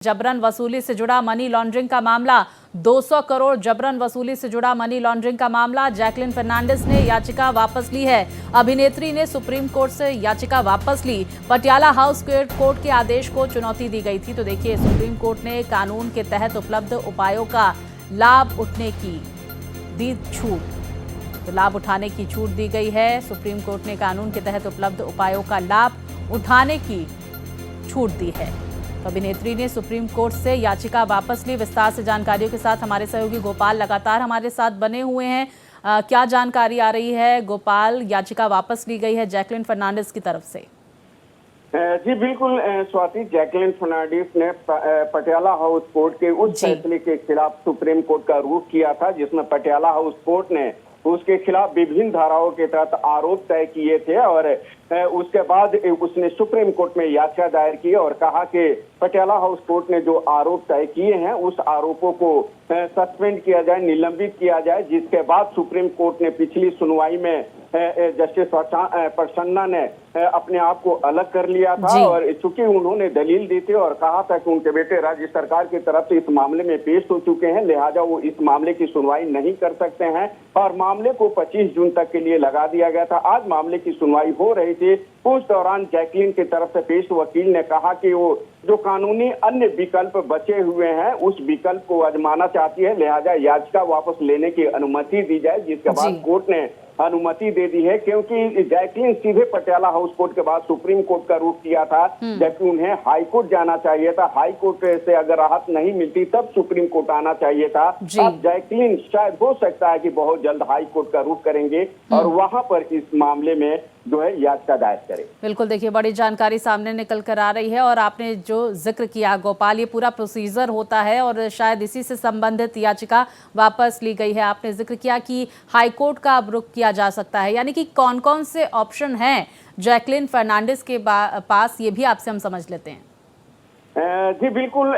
जबरन वसूली से जुड़ा मनी लॉन्ड्रिंग का मामला 200 करोड़ जबरन वसूली से जुड़ा मनी लॉन्ड्रिंग का मामला। जैकलिन फर्नांडिस ने याचिका वापस ली है। अभिनेत्री ने सुप्रीम कोर्ट से याचिका वापस ली। पटियाला हाउस कोर्ट के आदेश को चुनौती दी गई थी। तो देखिए, सुप्रीम कोर्ट ने कानून के तहत उपलब्ध उपायों का लाभ उठने की दी छूट। तो लाभ उठाने की छूट दी गई है। सुप्रीम कोर्ट ने कानून के तहत उपलब्ध उपायों का लाभ उठाने की छूट दी है। तो अभिनेत्री ने सुप्रीम कोर्ट से याचिका वापस ली। विस्तार से जानकारियों के साथ हमारे सहयोगी गोपाल लगातार हमारे साथ बने हुए हैं। क्या जानकारी आ रही है गोपाल? याचिका वापस ली गई है जैकलिन फर्नांडिस की तरफ से। जी बिल्कुल स्वाति, जैकलिन फर्नांडिस ने पटियाला हाउस कोर्ट के उस फैसले के खिलाफ सुप्रीम कोर्ट का रुख किया था जिसमें पटियाला हाउस कोर्ट ने उसके खिलाफ विभिन्न धाराओं के तहत आरोप तय किए थे और उसके बाद उसने सुप्रीम कोर्ट में याचिका दायर की और कहा कि पटियाला हाउस कोर्ट ने जो आरोप तय किए हैं उस आरोपों को सस्पेंड किया जाए, निलंबित किया जाए। जिसके बाद सुप्रीम कोर्ट ने पिछली सुनवाई में जस्टिस प्रसन्ना ने अपने आप को अलग कर लिया था और चूंकि उन्होंने दलील दी थी और कहा था कि उनके बेटे राज्य सरकार की तरफ से इस मामले में पेश हो चुके हैं, लिहाजा वो इस मामले की सुनवाई नहीं कर सकते हैं और मामले को 25 जून तक के लिए लगा दिया गया था। आज मामले की सुनवाई हो रही थी। उस दौरान जैकलिन की तरफ से पेश वकील ने कहा कि वो जो कानूनी अन्य विकल्प बचे हुए हैं उस विकल्प को आजमाना चाहती है, लिहाजा याचिका वापस लेने की अनुमति दी जाए। जिसके बाद कोर्ट ने अनुमति दे दी है क्योंकि जैकलिन सीधे पटियाला हाउस कोर्ट के बाद सुप्रीम कोर्ट का रुख किया था, जबकि उन्हें हाई कोर्ट जाना चाहिए था। हाई कोर्ट से अगर राहत नहीं मिलती तब सुप्रीम कोर्ट आना चाहिए था। अब जैकलिन शायद हो सकता है कि बहुत जल्द हाई कोर्ट का रुख करेंगे और वहां पर इस मामले में जो है याचिका दायर करें। बिल्कुल, देखिए बड़ी जानकारी सामने निकल कर आ रही है और आपने जो जिक्र किया गोपाल, ये पूरा प्रोसीजर होता है और शायद इसी से संबंधित याचिका वापस ली गई है। आपने जिक्र किया कि हाई कोर्ट का अब रुख किया जा सकता है, यानी कि कौन कौन से ऑप्शन हैं जैकलिन फर्नांडिस के पास, ये भी आपसे हम समझ लेते हैं। जी बिल्कुल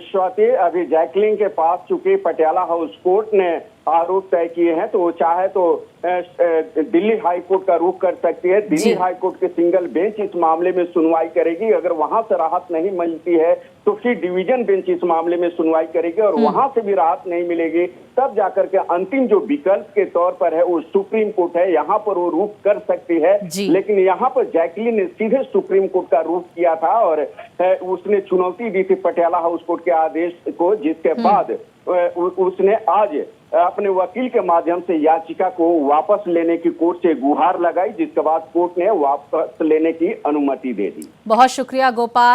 स्वाति, अभी जैकलिन के पास चूंकि पटियाला हाउस कोर्ट ने आरोप तय किए हैं तो वो चाहे तो दिल्ली हाई कोर्ट का रुख कर सकती है। दिल्ली हाई कोर्ट के सिंगल बेंच इस मामले में सुनवाई करेगी। अगर वहां से राहत नहीं मिलती है तो फिर डिवीजन बेंच इस मामले में सुनवाई करेगी और वहां से भी राहत नहीं मिलेगी तब जाकर के अंतिम जो विकल्प के तौर पर है वो सुप्रीम कोर्ट है, यहाँ पर वो रुख कर सकती है। लेकिन यहाँ पर जैकलिन ने सीधे सुप्रीम कोर्ट का रुख किया था और उसने चुनौती दी थी पटियाला हाउस कोर्ट के आदेश को, जिसके बाद उसने आज अपने वकील के माध्यम से याचिका को वापस लेने की कोर्ट से गुहार लगाई, जिसके बाद कोर्ट ने वापस लेने की अनुमति दे दी। बहुत शुक्रिया गोपाल।